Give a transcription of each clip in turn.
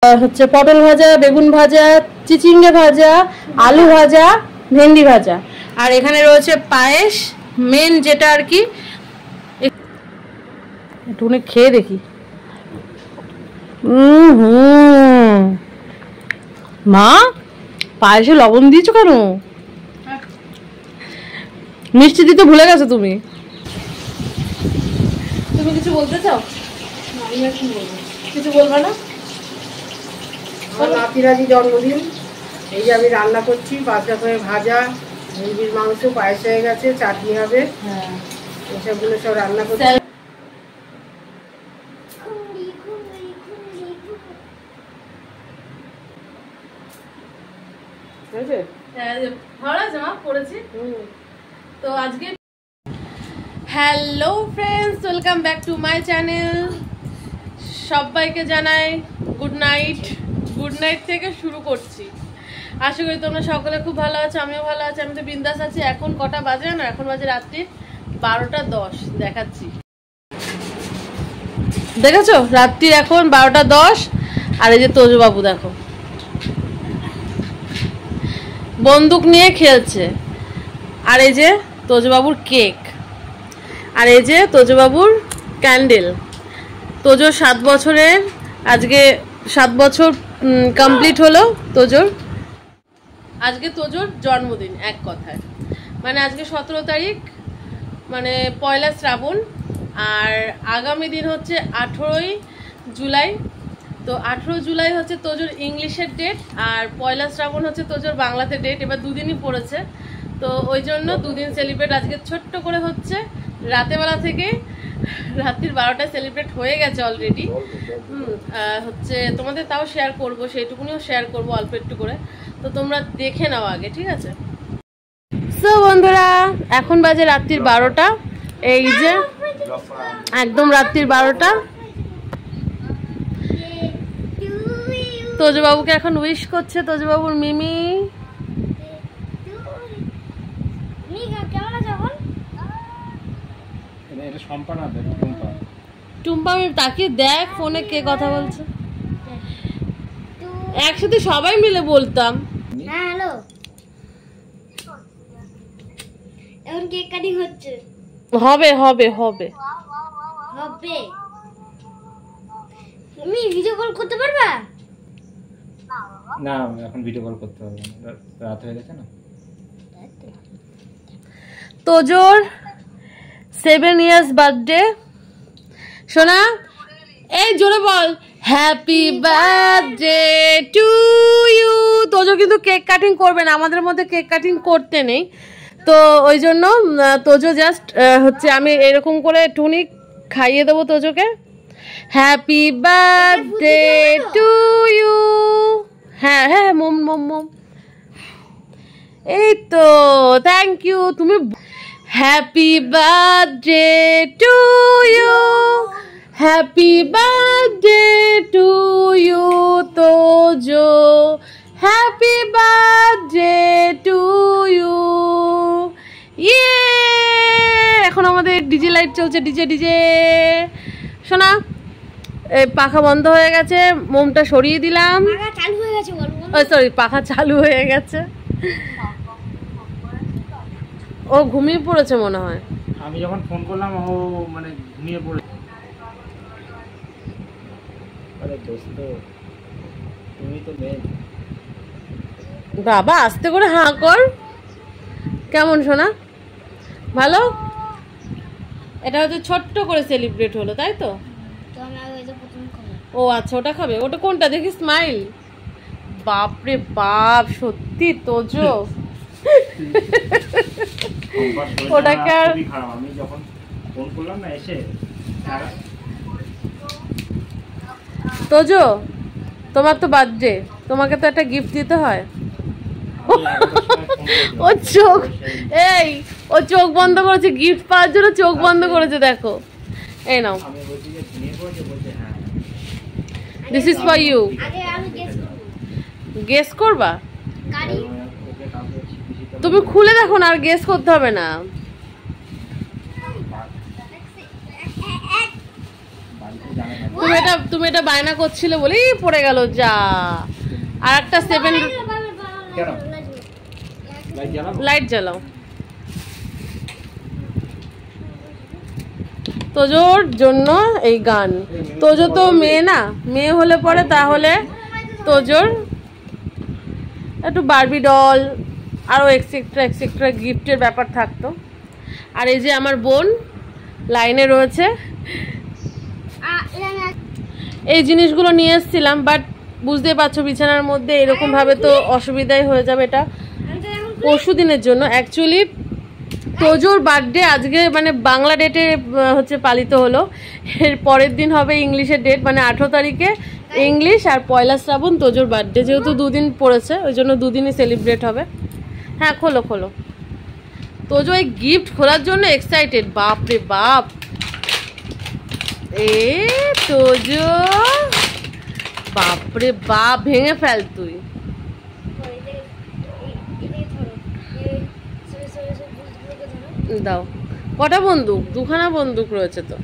হচ্ছে পটল ভাজা, বেগুন ভাজা, চিচিঙ্গে ভাজা, আলু ভাজা, ভেন্ডি ভাজা, আর এখানে রয়েছে পায়েস, মেন যেটা আর কি। একটু খেয়ে দেখি। মা, পায়েসে লবণ দিয়েছো কেন? মিষ্টি দিতে ভুলে গেছো তুমি। তুমি কিছু বলতে চাও? কিছু বলবে না? আমার নাতিরাজি জন্মদিন, এই যে আমি রান্না করছি, 5 রকমের ভাজা, মুরগির মাংস, পায়েস হয়ে গেছে, চাটনি হবে, এসবগুলো সব রান্না করছি। তো আজকে hello friends, welcome back to my channel. সবাইকে জানাই গুড নাইট। গুড নাইট থেকে শুরু করছি। আশা করি তোমরা সকলে খুব ভালো আছো, আমিও ভালো আছি। আমি তো বিন্দাস আছি। এখন কটা বাজে না? এখন বাজে রাত্রি 12টা 10। দেখাচ্ছি, দেখেছো? রাত্রি এখন 12টা 10। আর এই যে তোজবাবু দেখো, বন্দুক নিয়ে খেলছে। আর এই যে তোজবাবুর কেক, আর এই যে তোজবাবুর ক্যান্ডেল। তোজোর 7 বছরের, আজকে 7 বছর কমপ্লিট হলো তোজোর। আজকে তোজোর জন্মদিন, এক কথায় মানে আজকে 17 তারিখ, মানে পয়লা শ্রাবণ। আর আগামী দিন হচ্ছে 18ই জুলাই। তো 18 জুলাই হচ্ছে তোজোর ইংলিশের ডেট, আর পয়লা শ্রাবণ হচ্ছে তোজোর বাংলাতে ডেট। এবার দুদিনই পড়েছে, তো ওই জন্য দুদিন সেলিব্রেট আজকে ছোট্ট করে হচ্ছে। রাতেবেলা থেকে রাত্রির 12টায় সেলিব্রেট হয়ে গেছে অলরেডি। হচ্ছে তোমাদের তাও শেয়ার করব, সেইটুকুনিও শেয়ার করব অল্প একটু করে। তো তোমরা দেখে নাও আগে, ঠিক আছে? সো বন্ধুরা, এখন বাজে রাত্রির 12টা। এই যে একদম রাত্রির 12টা। তোজবাবুকে এখন উইশ করছে তোজবাবুর মিমি। টুম্পা, আমি তাকিয়ে দেখ ফোনে কে কথা বলছে। একসাথে সবাই মিলে বলতাম। হ্যাঁ হ্যালো, এখন কেক কাটিং হচ্ছে। হবে হবে হবে হবে। তুমি ভিডিও কল করতে পারবা? না, এখন ভিডিও কল করতে হবে না, রাত হয়ে গেছে না। তোজোর 7 ইয়ার্স বার্থডে। সোনা, এই জোরে বল, happy birthday to you. Tojo কিন্তু কেক কাটিং করবে না, আমাদের মধ্যে কেক কাটিং করতে নেই। তো ওই জন্য তোজো জাস্ট হচ্ছে আমি এরকম করে টুনি খাইয়ে দেবো তোজোকে। Happy birthday to you. হ্যাঁ হ্যাঁ, মোম মোম মোম। এই তো, থ্যাংক ইউ। তুমি happy birthday to you, happy birthday to you Tojo, happy birthday to you. ইয়ে, এখন আমাদের ডিজে লাইট চলছে, ডিজে ডিজে। শোনা, এই পাখা বন্ধ হয়ে গেছে, মোমটা সরিয়ে দিলাম। সরি, পাখা চালু হয়ে গেছে। ও ঘুমিয়ে পড়েছে মনে হয়। আমি যখন ফোন করলাম ও মানে ঘুমিয়ে পড়েছে। আরে দোস্ত, তুমি তো মেন। বাবা, আস্তে করে হাঁ কর। কেমন শোনা? ভালো? এটা হচ্ছে ছোট্ট করে সেলিব্রেট হলো, তাই তো? ও আচ্ছা, ওটা খাবে। ওটা কোনটা দেখি? স্মাইল। বাপরে বাপ, সত্যি তোজো ওটাকে আর আমি যখন ফোন করলাম না এসে। তোজো, তোমার তো বার্থডে, তোমাকে তো একটা গিফট দিতে হয়। ও চোখ, এই ও চোখ বন্ধ করেছে গিফট পাওয়ার জন্য, চোখ বন্ধ করেছে। দেখো, এই নাও, this is for you. Guess করবা? তুমি খুলে দেখো না, আর গেস করতে হবে না। তুমি এটা বায়না করছিলে বলেই পড়ে গেল যা। আর একটা 7 কেন লাইট জ্বালাবো? লাইট জ্বালাও। তোজোর জন্য এই গান। তোজো তো মেয়ে না, মেয়ে হলে পরে তাহলে তোজোর একটু বারবি ডল আরও এক্সেট্রা গিফটের ব্যাপার থাকতো। আর এই যে আমার বোন লাইনে রয়েছে, এই জিনিসগুলো নিয়ে এসেছিলাম, বাট বুঝতে পারছো বিছানার মধ্যে এরকম ভাবে তো অসুবিধাই হয়ে যাবে। এটা পরশু দিনের জন্য অ্যাকচুয়ালি তোজোর বার্থডে আজকে মানে বাংলা ডেটে হচ্ছে পালিত হলো, এর পরের দিন হবে ইংলিশের ডেট, মানে 18 তারিখে ইংলিশ আর 1 শ্রাবণ তোজোর বার্থডে, যেহেতু দুদিন পড়েছে ওই জন্য দুদিনই সেলিব্রেট হবে। হ্যাঁ খোলো খোলো। তোজো এই গিফট খোলার জন্য এক্সাইটেড, বাপ রে বাপ। এ তোজো বাপরে বাপ, ভেঙে ফেল তুই। দাও। কটা বন্দুক? 2খানা বন্দুক রয়েছে তো।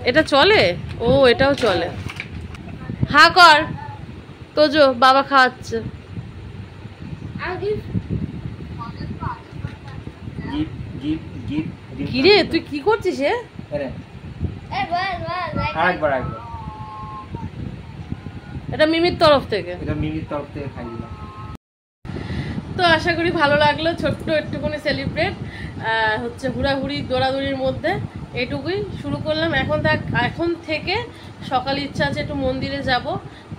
এটা চলে? ও এটাও চলে। হা কর তোজো, বাবা খাওয়াচ্ছে। কিরে তুই কি করছিস? এটা মিমির তরফ থেকে খাই দিলাম। তো আশা করি ভালো লাগলো, ছোট্ট একটুখানি সেলিব্রেট হচ্ছে হুড়াহুড়ি দৌড়াদৌড়ির মধ্যে এটুকুই শুরু করলাম। এখন থেকে সকালে ইচ্ছা আছে একটু মন্দিরে যাব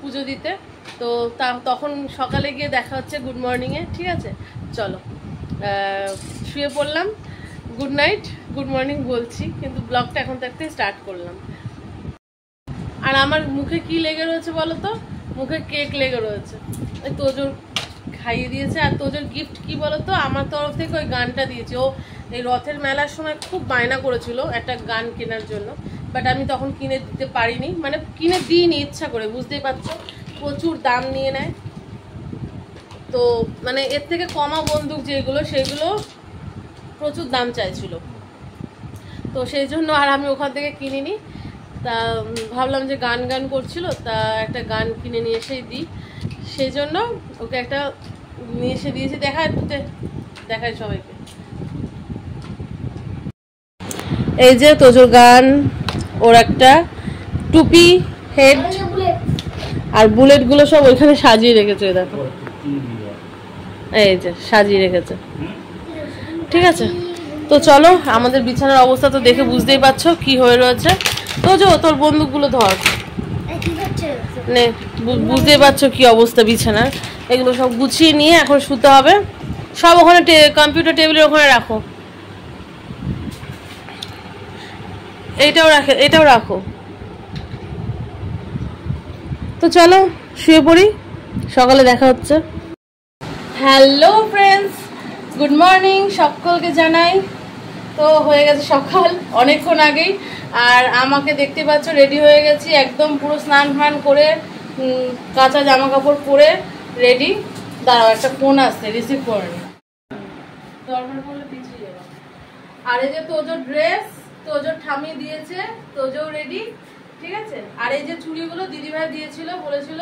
পুজো দিতে, তো তখন সকালে গিয়ে দেখা হচ্ছে গুড মর্নিংয়ে। ঠিক আছে চলো, শুয়ে পড়লাম। গুড নাইট, গুড মর্নিং বলছি, কিন্তু ব্লগটা এখন থেকে স্টার্ট করলাম। আর আমার মুখে কি লেগে রয়েছে বলো তো? মুখে কেক লেগে রয়েছে, ওই তোজোর খাইয়ে দিয়েছে। আর তোজোর গিফট কি বলতো, আমার তরফ থেকে ওই গানটা দিয়েছে। ও এই রথের মেলার সময় খুব বায়না করেছিল একটা গান কেনার জন্য, বাট আমি তখন কিনে দিতে পারিনি, মানে কিনে দিইনি ইচ্ছা করে, বুঝতেই পারছো প্রচুর দাম নিয়ে নেয়। তো মানে এর থেকে কমা বন্দুক যেগুলো সেগুলো প্রচুর দাম চাইছিল, তো সেই জন্য আর আমি ওখান থেকে কিনিনি। তা ভাবলাম যে গান করছিল, তা একটা গান কিনে নিয়ে এসেই দিই, সেই জন্য ওকে একটা নিয়ে এসে দিয়েছি। দেখায় সবাইকে। এই যে তোজোর গান, ওর একটা টুপি, হেড আর বুলেটগুলো সব ওইখানে সাজিয়ে রেখেছে। দেখো এই যে সাজিয়ে রেখেছে। ঠিক আছে তো চলো, আমাদের বিছানার অবস্থা তো দেখে বুঝতেই পারছো কি হয়ে রয়েছে। তোজো তোর বন্দুকগুলো ধর, নে বুঝতেই পারছো কি অবস্থা বিছানার। এগুলো সব গুছিয়ে নিয়ে এখন শুতে হবে। সব ওখানে কম্পিউটার টেবিলের ওখানে রাখো, এটাও রাখো। তো চলো শুয়ে পড়ি, সকালে দেখা হচ্ছে। হ্যালো ফ্রেন্ডস, গুড মর্নিং সকলকে জানাই। তো হয়ে গেছে সকাল অনেকক্ষণ আগেই, আর আমাকে দেখতে পাচ্ছ রেডি হয়ে গেছি একদম পুরো স্নান ফান করে, কাঁচা জামা কাপড় পরে রেডি। দাঁড়াও একটা ফোন আসছে, রিসিভ করে নি, দরকার পড়লে পিছিয়ে যাবো। আর এই যে তোজোর ড্রেস তোজোর ঠামি দিয়েছে, তোজো রেডি। ঠিক আছে, আর এই যে চুড়িগুলো দিদিভাই দিয়েছিল, বলেছিল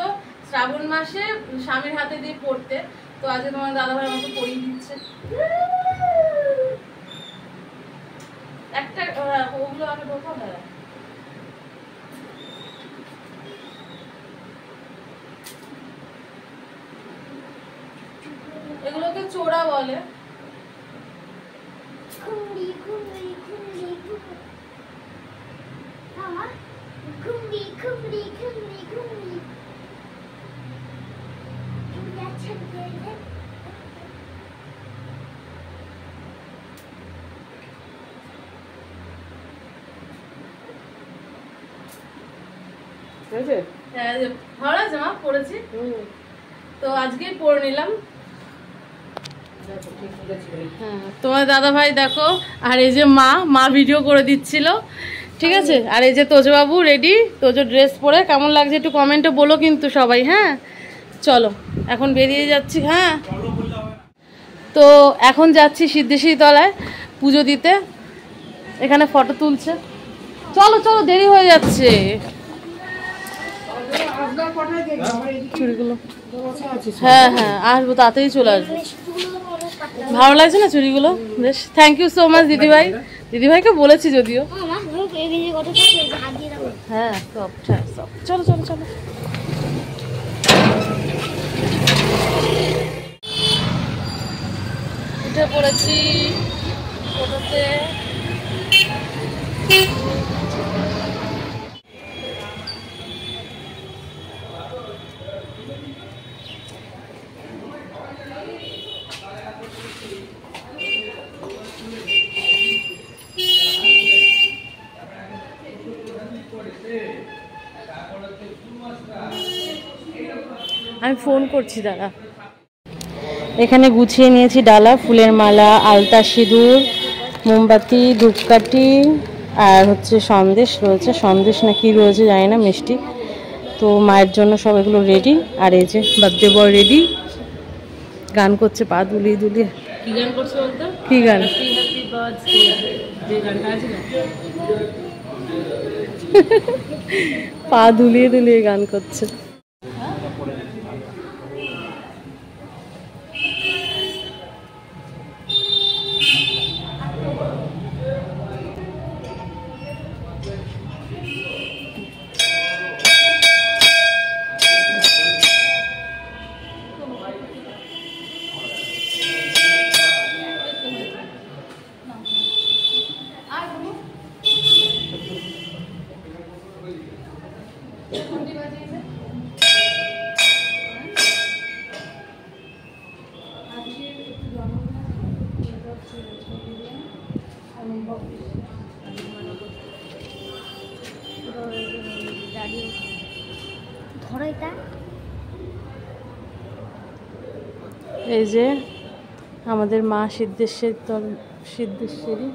শ্রাবণ মাসে স্বামীর হাতে দিয়ে পড়তে, তো আজকে তোমার দাদাভাই আমাকে পরিয়ে দিচ্ছে। একটা ওগুলো আগে ঢোকা হয়, এগুলোকে চোরা বলে। ভালো লাগছে মা, পড়েছি তো আজকেই পড়ে নিলাম। তোমার দাদা ভাই দেখো, আর এই যে মা ভিডিও করে দিচ্ছিল। ঠিক আছে, আর এই যে তোজো বাবু রেডি, তোজো ড্রেস পরে কেমন লাগছে একটু কমেন্টে বলো কিন্তু সবাই। হ্যাঁ চলো এখন বেরিয়ে যাচ্ছি। হ্যাঁ তো এখন যাচ্ছি সিদ্ধেশ্বরী তলায় পুজো দিতে, এখানে ফটো তুলছে। চলো চলো দেরি হয়ে যাচ্ছে। আসবার কটায় দেখবো আমার এদিকে চুড়িগুলো বসে আছে। হ্যাঁ হ্যাঁ আসবো, তাড়াতাড়ি চলে আসবো। ভালো লাগছে না চুড়িগুলো? বেশ, থ্যাংক ইউ সো মাচ দিদিভাই। দিদিভাইকে বলেছি যদিও। আমার মুখ এগিয়ে কত হাত দিয়ে রাখো। হ্যাঁ সব, হ্যাঁ সব। চলো চলো চলো। উঠে পড়েছি টোটোতে। আমি ফোন করছি দাদা। এখানে গুছিয়ে নিয়েছি ডালা, ফুলের মালা, আলতা, সিঁদুর, মোমবাতি, ধূপকাঠি আর হচ্ছে সন্দেশ রয়েছে। সন্দেশ না কি রয়েছে জানি না, মিষ্টি। তো মায়ের জন্য সব এগুলো রেডি। আর এই যে বার্থডে বয় রেডি, গান করছে পা দুলিয়ে দুলিয়ে। কি গান করছে বলতো? কি গান? পা দুলিয়ে দুলিয়ে গান করছে। ধরো এটা। এই যে আমাদের মা সিদ্ধেশ্বরী।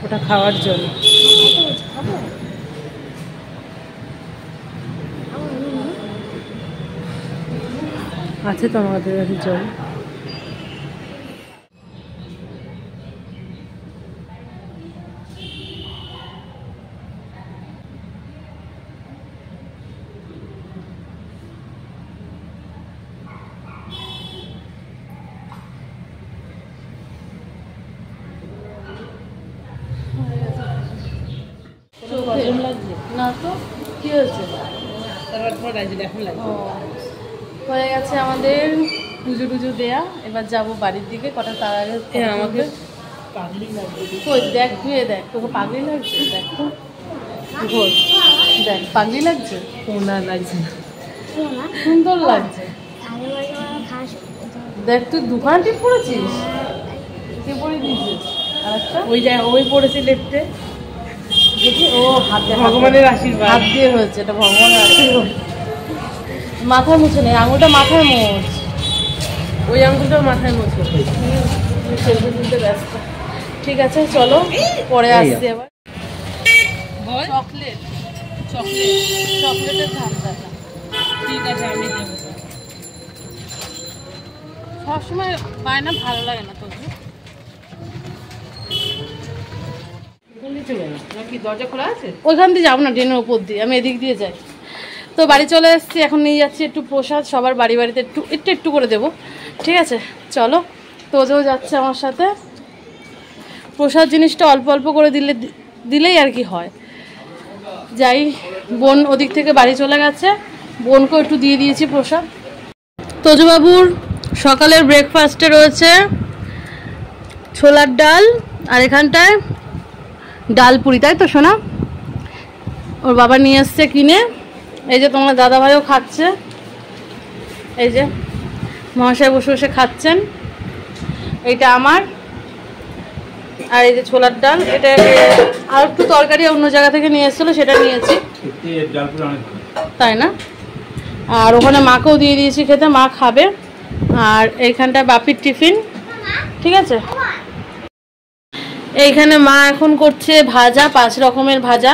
ওটা খাওয়ার জন্য। আছে তো আমাদের কাছে জল। না তো কি হয়েছে? হয়ে গেছে আমাদের পুজো টুজো দেয়া। এবার যাব বাড়ির দিকে। কটা তার আগে আমাকে পাগলি লাগছে। কই দেখ, ধুয়ে দেখ, তোকে পাগলি লাগছে? দেখ তো ঘোর, দেখ পাগলি লাগছে? না লাগছে না, সুন্দর লাগছে। দেখ তুই দুখানা টিপ পড়েছিস, কে পরে দিয়েছিস? আর একটা ওই জায়গায় ওই পড়েছে লেফটে। দেখি ও হাতে, ভগবানের আশীর্বাদ, হাত দিয়ে হয়েছে এটা, ভগবানের আশীর্বাদ। মাথায় মুছে নেই, আঙুলটা মাথায় মোছ, ওই আঙুলটা মাথায় মোছ। সেলফি তুলতে ব্যস্ত। ঠিক আছে চলো, পরে আসছি আবার। চকলেট চকলেট চকলেটের ধান্দাটা ঠিক আছে, আমি দেবো। সবসময় বায়না ভালো লাগে না তোর। ওইখান দিয়ে যাবো না, ট্রেনের ওপর দিয়ে, আমি এদিক দিয়ে যাই। তো বাড়ি চলে এসেছি, এখন নিয়ে যাচ্ছি একটু প্রসাদ। সবার বাড়ি বাড়িতে একটু করে দেবো। ঠিক আছে চলো। তোজও যাচ্ছে আমার সাথে। প্রসাদ জিনিসটা অল্প অল্প করে দিলেই আর কি হয়। যাই, বোন ওদিক থেকে বাড়ি চলে গেছে, বোনকেও একটু দিয়ে দিয়েছি প্রসাদ। তোজবাবুর সকালের ব্রেকফাস্টে রয়েছে ছোলার ডাল, আর এখানটায় ডাল পুরি, তাই তো সোনা? ওর বাবা নিয়ে এসছে কিনে। এই যে তোমার দাদাভাইও খাচ্ছে, এই যে মহাশয় বসে বসে খাচ্ছেন। এইটা আমার, আর এই যে ছোলার ডাল, এটা আর একটু তরকারি অন্য জায়গা থেকে নিয়ে এসেছিলো, সেটা নিয়েছি, তাই না? আর ওখানে মাকেও দিয়ে দিয়েছি খেতে, মা খাবে। আর এইখানটায় বাপির টিফিন, ঠিক আছে। এইখানে মা এখন করছে ভাজা, 5 রকমের ভাজা।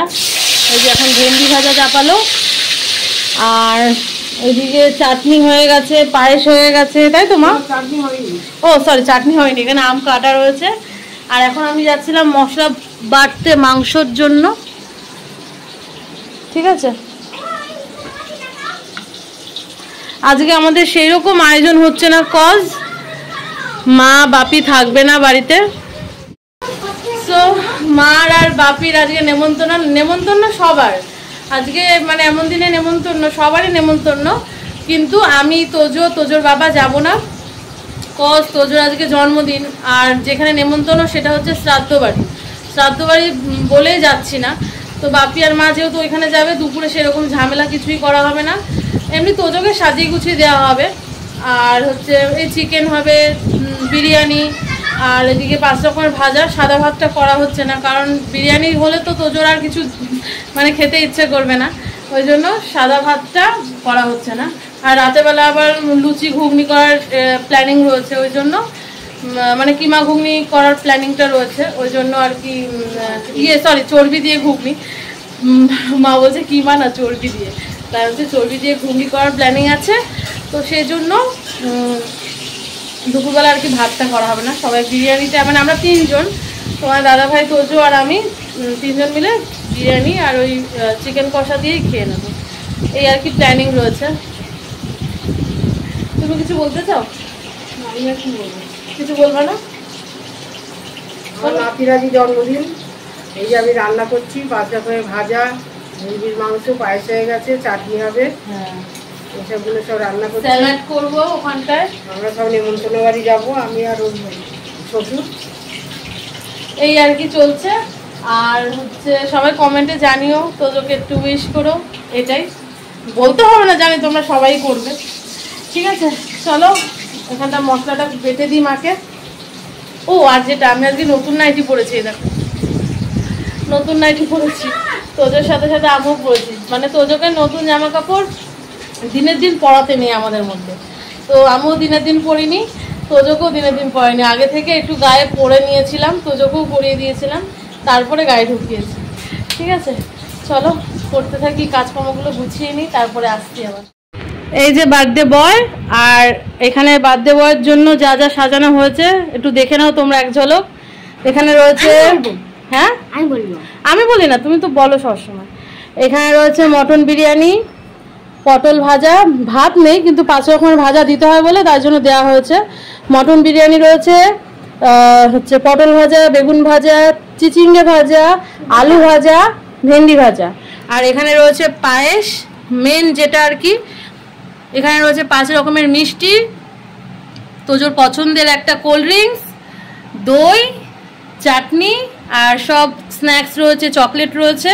এই যে এখন ভেন্ডি ভাজা চাপালো, আর ওইদিকে চাটনি হয়ে গেছে, পায়েস হয়ে গেছে, তাই তো মা? চাটনি হয়নি। ও সরি, চাটনি হয়নি, এখানে আম কাটা রয়েছে। আর এখন আমি যাচ্ছিলাম মশলা বাটতে মাংসর জন্য, ঠিক আছে। আজকে আমাদের সেই রকম আয়োজন হচ্ছে না, কজ মা বাপি থাকবে না বাড়িতে। সো মার আর বাপির আজকে নেমন্তন্ন সবার আজকে, মানে এমন দিনে নেমন্তন্ন, সবারই নেমন্তন্ন। কিন্তু আমি তোজোর বাবা যাব না, কজ তোজোর আজকে জন্মদিন। আর যেখানে নেমন্তন্ন সেটা হচ্ছে শ্রাদ্ধ বাড়ি বলেই যাচ্ছি না। তো বাপি আর মা যেহেতু ওইখানে যাবে, দুপুরে সেরকম ঝামেলা কিছুই করা হবে না, এমনি তোজোকে সাজিয়ে গুছিয়ে দেওয়া হবে। আর হচ্ছে এই চিকেন হবে, বিরিয়ানি, আর এদিকে 5 রকমের ভাজা। সাদা ভাতটা করা হচ্ছে না, কারণ বিরিয়ানি হলে তো তোজোর আর কিছু মানে খেতে ইচ্ছে করবে না, ওই জন্য সাদা ভাতটা করা হচ্ছে না। আর রাতেরবেলা আবার লুচি ঘুগনি করার প্ল্যানিং রয়েছে, ওই জন্য মানে কিমা ঘুগনি করার প্ল্যানিংটা রয়েছে, ওই জন্য আর কি। চর্বি দিয়ে ঘুগনি, মা বলছে কিমা না চর্বি দিয়ে, তাই হচ্ছে চর্বি দিয়ে ঘুগনি করার প্ল্যানিং আছে। তো সেই জন্য দুপুরবেলা আর কি ভাতটা করা হবে না, সবাই বিরিয়ানিটা, মানে আমরা 3 জন, তোমার দাদাভাই, তোজো আর আমি 3 জন মিলে বিরিয়ানি আর ওই চিকেন কষা দিয়েই খেয়ে নেবো, এই আর কি প্ল্যানিং রয়েছে। তুমি কিছু বলতে চাও? আমি আর কি বলবো, কিছু বলবো না? আমার নাতিরাজি জন্মদিন, এই যে আমি রান্না করছি, 5 রকমের ভাজা, মুরগির মাংস, পায়েস হয়ে গেছে, চাটনি হবে, হ্যাঁ, এসবগুলো সব রান্না করছি। স্যালাড করবো ওখানটায়। আমরা সব নেমন্তন্ন বাড়ি যাবো, আমি আর ওর শ্বশুর। এই আর কি চলছে। আর হচ্ছে সবাই কমেন্টে জানিও, তোজোকে একটু উইশ করো, এটাই বলতে হবে না, জানি তোমরা সবাই করবে, ঠিক আছে। চলো এখানটা মশলাটা বেটে দিই মাকে। ও আর যেটা, আমি আজকে নতুন নাইটি পরেছি, দেখো নতুন নাইটি পরেছি, তোজোর সাথে সাথে আমিও পরেছি। মানে তোজোকে নতুন জামা কাপড় দিনের দিন পরাতে নেই আমাদের মধ্যে, তো আমিও দিনের দিন পরিনি, তোজোকেও দিনের দিন পরেনি। আগে থেকে একটু গায়ে পরে নিয়েছিলাম, তোজোকেও পরিয়ে দিয়েছিলাম, তারপরে গায়ে ঢুকিয়েছি, ঠিক আছে। চলো করতে থাকি, কাজকর্মগুলো গুছিয়ে নিই, তারপরে আসছি আবার। এই যে বার্থডে বয়, আর এখানে বার্থডে বয়ের জন্য যা যা সাজানো হয়েছে একটু দেখে নাও তোমরা এক ঝলক। এখানে রয়েছে, হ্যাঁ আমি বলি না, তুমি তো বলো সবসময়। এখানে রয়েছে মটন বিরিয়ানি, পটল ভাজা, ভাত নেই কিন্তু 5 রকমের ভাজা দিতে হয় বলে তার জন্য দেওয়া হয়েছে। মটন বিরিয়ানি রয়েছে, হচ্ছে পটল ভাজা, বেগুন ভাজা, চিচিঙ্গে ভাজা, আলু ভাজা, ভেন্ডি ভাজা। আর এখানে রয়েছে পায়েস, মেন যেটা আর কি। এখানে রয়েছে 5 রকমের মিষ্টি, তোজোর পছন্দের একটা কোল্ড ড্রিঙ্কস, দই, চাটনি, আর সব স্ন্যাক্স রয়েছে, চকলেট রয়েছে।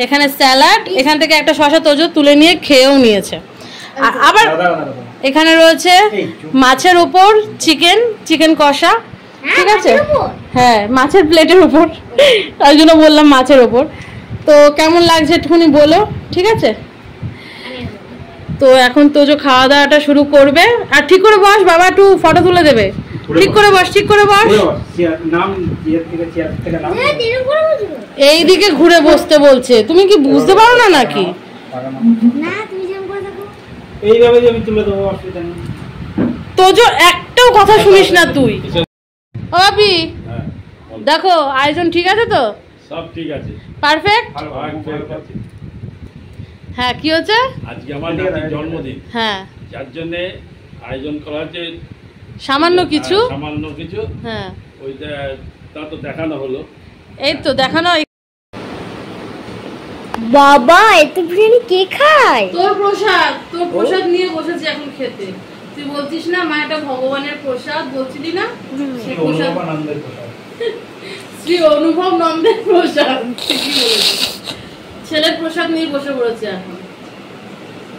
এখানে স্যালাড, এখান থেকে একটা শসা তোজো তুলে নিয়ে খেয়েও নিয়েছে। আবার এখানে রয়েছে মাছের উপর চিকেন কষা, ঠিক আছে, হ্যাঁ মাছের প্লেটের উপর, তাই জন্য বললাম মাছের উপর। তো কেমন লাগছে একটুখানি বলো, ঠিক আছে। তো এখন তোজো খাওয়া দাওয়াটা শুরু করবে। আর ঠিক করে বস, বাবা একটু ফটো তুলে দেবে, ঠিক করে বস, ঠিক করে বস। এইদিকে ঘুরে বসতে বলছে, তুমি কি বুঝতে পারো না নাকি? এইভাবে আমি তুলে দেবো, অসুবিধা নেই। তোজো একটাও কথা শুনিস না তুই। ও বাপি, দেখো আয়োজন ঠিক আছে তো? সব ঠিক আছে, পারফেক্ট। হ্যাঁ কি হচ্ছে? আজকে আমার নাতির জন্মদিন, হ্যাঁ যার জন্য আয়োজন করা হচ্ছে সামান্য কিছু, হ্যাঁ ওইটা তা তো দেখানো হলো। এই তো দেখানো। বাবা এত বিরিয়ানি কে খায়? তোর প্রসাদ নিয়ে বসেছি এখন খেতে। তুই বলছিস না মা এটা ভগবানের প্রসাদ, বলছিলি না? সে প্রসাদ শ্রী অনুভব নন্দের প্রসাদ। ঠিকই বলেছিস। ছেলের প্রসাদ নিয়ে বসে পড়েছে এখন,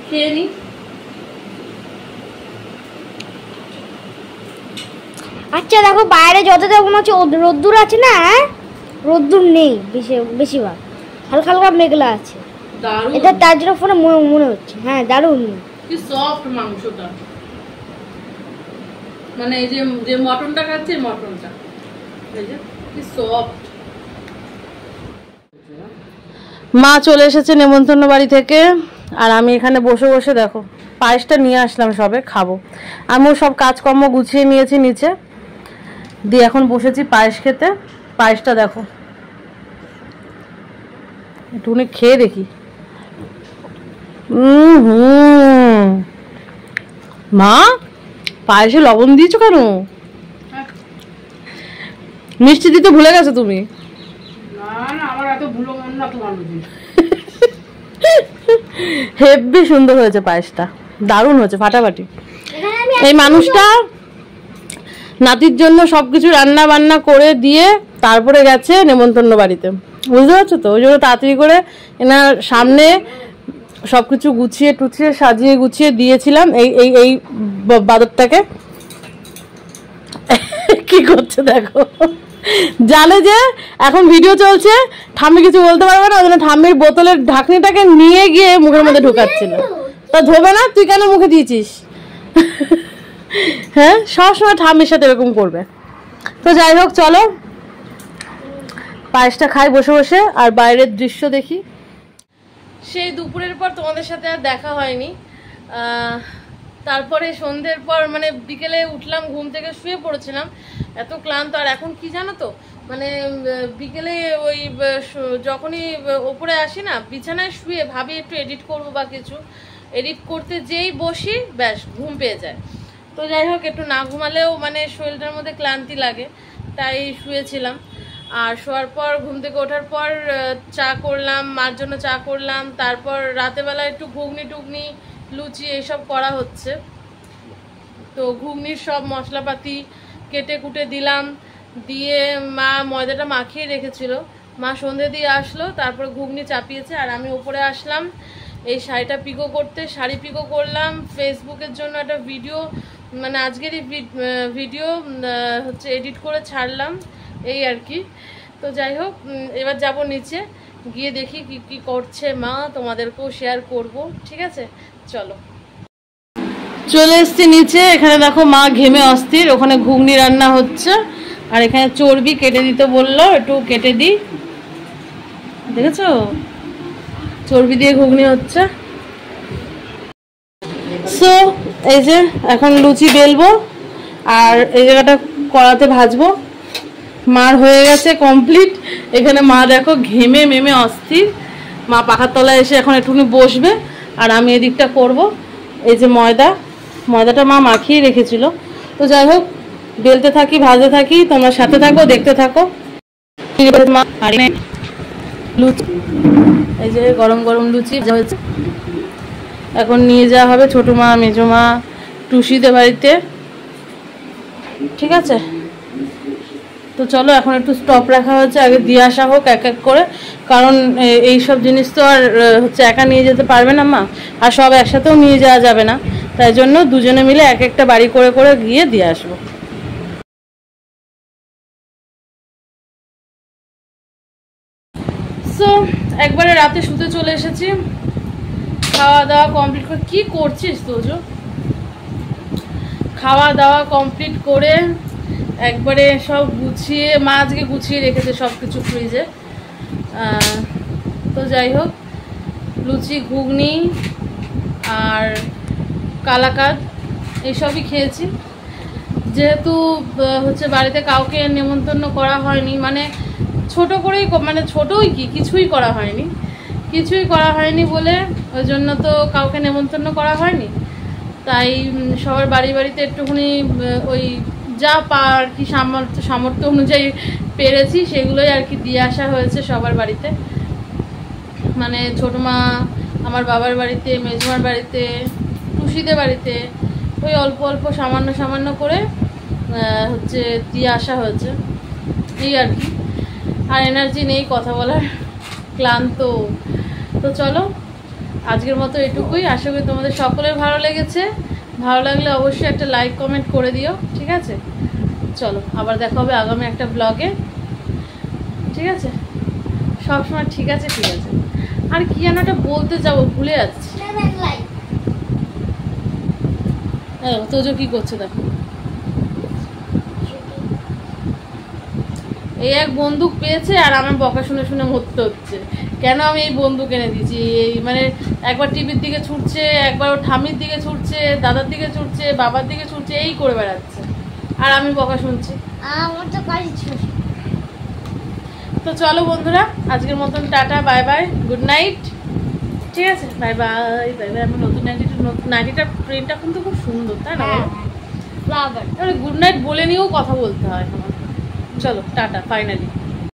খেয়ে নি। আচ্ছা দেখো বাইরে যতটা মনে হচ্ছে রোদ্দুর আছে না, রোদ্দুর নেই বেশিরভাগ, হালকা হালকা মেঘলা আছে। দারুণ, এটা তার জন্য ফোনে মনে হচ্ছে। হ্যাঁ দারুণ, কি সফট মাংসটা, মানে এই যে মটনটা খাচ্ছে, মটনটা এই যে কি সফট। মা চলে এসেছে নেমন্তন্ন বাড়ি থেকে, আর আমি এখানে বসে বসে দেখো পায়েসটা নিয়ে আসলাম, সবে খাবো। আমিও সব কাজকর্ম গুছিয়ে নিয়েছি নিচে দিয়ে, এখন বসেছি পায়েস খেতে। পায়েসটা দেখো, একটুখানি খেয়ে দেখি। মা পায়েসে লবণ দিয়েছো কেন? মিষ্টি দিতে ভুলে গেছো তুমি? না না, আমার এত ভুলো মন না তোমার। হেব্বি সুন্দর হয়েছে পায়েসটা, দারুণ হয়েছে, ফাটাফাটি। এই মানুষটা নাতির জন্য সবকিছু রান্না বান্না করে দিয়ে তারপরে গেছে নেমন্তন্ন বাড়িতে, বুঝতে পারছো তো? ওই জন্য তাড়াতাড়ি করে এনার সামনে সবকিছু গুছিয়ে টুছিয়ে সাজিয়ে গুছিয়ে দিয়েছিলাম। এই এই এই বাদরটাকে কি করছে দেখো, জানে যে এখন ভিডিও চলছে, ঠাম্মি কিছু বলতে পারবে না, ওই জন্য ঠাম্মির বোতলের ঢাকনিটাকে নিয়ে গিয়ে মুখের মধ্যে ঢোকাচ্ছিল। তা ধোবে না? তুই কেন মুখে দিয়েছিস? হ্যাঁ, সবসময় ঠাম্মির সাথে এরকম করবে। তো যাই হোক, চলো পায়েসটা খাই বসে বসে, আর বাইরের দৃশ্য দেখি। সেই দুপুরের পর তোমাদের সাথে আর দেখা হয়নি। তারপরে সন্ধ্যের পর মানে বিকেলে উঠলাম, ঘুম থেকে শুয়ে পড়েছিলাম, এত ক্লান্ত। আর এখন কি জানো তো, মানে বিকেলে ওই যখনই ওপরে আসি না, বিছানায় শুয়ে ভাবি একটু এডিট করবো বা কিছু, এডিট করতে যেই বসি ব্যাস ঘুম পেয়ে যায়। তো যাই হোক, একটু না ঘুমালেও মানে শরীরটার মধ্যে ক্লান্তি লাগে, তাই শুয়েছিলাম। আর শোয়ার পর ঘুম থেকে ওঠার পর চা করলাম, মার জন্য চা করলাম। তারপর রাতেবেলা একটু ঘুগনি টুগনি লুচি এইসব করা হচ্ছে, তো ঘুগনির সব মশলাপাতি কেটে কুটে দিলাম, দিয়ে মা ময়দাটা মাখিয়ে রেখেছিল। মা সন্ধে দিয়ে আসলো, তারপর ঘুগনি চাপিয়েছে, আর আমি উপরে আসলাম এই শাড়িটা পিকো করতে। শাড়ি পিকো করলাম ফেসবুকের জন্য একটা ভিডিও, মানে আজকেরই ভিডিও হচ্ছে এডিট করে ছাড়লাম, এই আর কি। তো যাই হোক, এবার যাব নিচে, গিয়ে দেখি কি কি করছে মা, তোমাদেরকেও শেয়ার করব, ঠিক আছে? চলো, চলে এসছি নিচে। এখানে দেখো মা ঘেমে অস্থির, ওখানে ঘুগনি রান্না হচ্ছে, আর এখানে চর্বি কেটে দিতে বললো, একটু কেটে দিই, দেখেছো? চর্বি দিয়ে ঘুগনি হচ্ছে। সো এই যে এখন লুচি বেলবো, আর এই জায়গাটা কড়াতে ভাজবো। মার হয়ে গেছে কমপ্লিট। এখানে মা দেখো ঘেমে মেমে অস্থির, মা পাখার তলায় এসে এখন একটুখানি বসবে, আর আমি এদিকটা করব। এই যে ময়দাটা মা মাখিয়ে রেখেছিল। তো যাই হোক, বেলতে থাকি, ভাজতে থাকি, তোমরা সাথে থাকো, দেখতে থাকো। লুচি, এই যে গরম গরম লুচি হয়েছে, এখন নিয়ে যাওয়া হবে ছোটো মা, মেজো মা, টুসিদের বাড়িতে, ঠিক আছে? তো চলো, এখন একটু স্টপ রাখা হচ্ছে, আগে দিয়ে আসা হোক এক এক করে, কারণ এই সব জিনিস তো আর হচ্ছে একা নিয়ে যেতে পারবে না মা, আর সব একসাথেও নিয়ে যাওয়া যাবে না, তাই জন্য দুজনে মিলে এক একটা বাড়ি করে করে গিয়ে দিয়ে আসবো। সো একবারে রাতে শুতে চলে এসেছি, খাওয়া দাওয়া কমপ্লিট করে। কি করছিস তোজো? খাওয়া দাওয়া কমপ্লিট করে একবারে সব গুছিয়ে, মা আজকে গুছিয়ে রেখেছে সব কিছু ফ্রিজে। তো যাই হোক, লুচি ঘুগনি আর কালাকাদ এইসবই খেয়েছি। যেহেতু হচ্ছে বাড়িতে কাউকে নেমন্তন্ন করা হয়নি, মানে ছোট করেই, মানে ছোটই কি কিছুই করা হয়নি বলে ওই জন্য তো কাউকে নেমন্তন্ন করা হয়নি। তাই সবার বাড়িতে একটুখানি ওই যা আর কি সামর্থ্য অনুযায়ী পেরেছি সেগুলোই আর কি দিয়ে আসা হয়েছে সবার বাড়িতে। মানে ছোটো মা আমার বাবার বাড়িতে, মেজমার বাড়িতে, টুসিদের বাড়িতে, ওই অল্প অল্প সামান্য সামান্য করে হচ্ছে দিয়ে আসা হয়েছে, এই আর কি। আর এনার্জি নেই কথা বলার, ক্লান্ত। তো চলো আজকের মতো এটুকুই। আশা করি তোমাদের সকলের ভালো লেগেছে। ভালো লাগলে অবশ্যই একটা লাইক কমেন্ট করে দিও, ঠিক আছে? চলো আবার দেখা হবে আগামী একটা ব্লগে, ঠিক আছে? সবসময় ঠিক আছে ঠিক আছে। আর কি যেন একটা বলতে যাবো, ভুলে যাচ্ছি। তোজো কি করছে দেখো, এই এক বন্দুক পেয়েছে আর আমার বকা শুনে শুনে মরতে হচ্ছে। কেন আমি এই বন্দুক এনে দিয়েছি? এই মানে একবার টিভির দিকে ছুটছে, একবার ওর ঠামির দিকে ছুটছে, দাদার দিকে ছুটছে, বাবার দিকে ছুটছে, এই করে বেড়াচ্ছে আর আমি বকা শুনছি। আমার তো কাজ ছিল। তো চলো বন্ধুরা, আজকের মতন tata, bye bye, good night, ঠিক আছে? Bye bye bye bye. আমার নতুন নাইটিটার প্রিন্টটা কিন্তু খুব সুন্দর, তাই না? ফ্লাওয়ার। গুড নাইট বলে নিয়েও কথা বলতে হয় আমার। চলো টাটা, ফাইনালি।